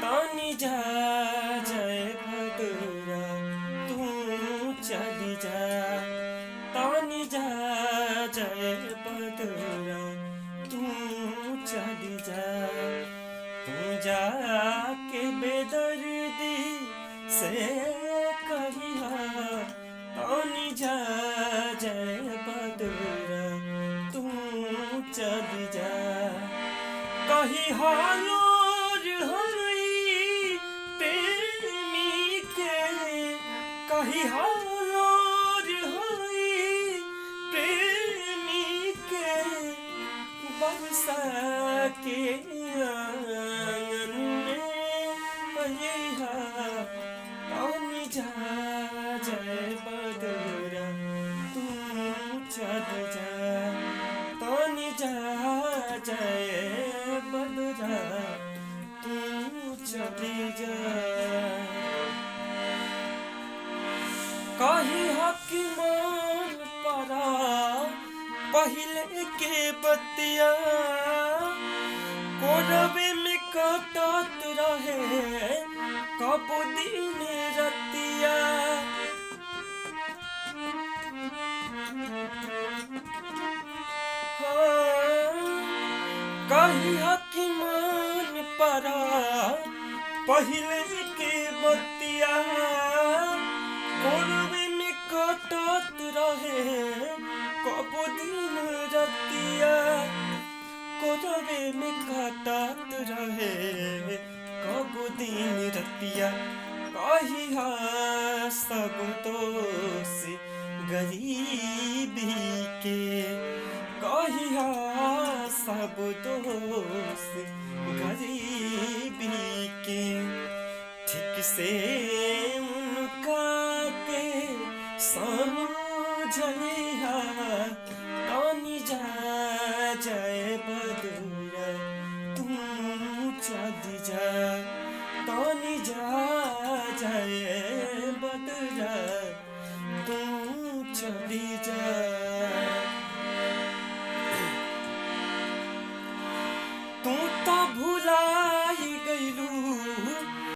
तानी जा जय भदरा तू चली जा, तानी जा जय भदरा तू चली जा। तू जाके बेदर्दी से कहिया, तानी जा जय भदरा तू चली जा। कही हालो कही हालोर होई प्रेमी के बरसा के आंगन में अयहा। तानी जा जय भदरा तू चल जा, तानी जा जय भदरा तू चली जा। कही हकीमान परा पहले के बतिया, कोरबे में कटत रहे कब दिन रतिया। कही हकीमान परा पहले के बतिया, कोरबे में कटत रहे कब दिन रतिया। कोरबे में कटत रहे कब दिन रतिया। कहिया सब दोष गरीबी के, कहिया सब दोष गरीबी के। ठीक से समझलिहा, तानी जा जय भदरा तू चली जा, तानी जा जय भदरा तू चली जा।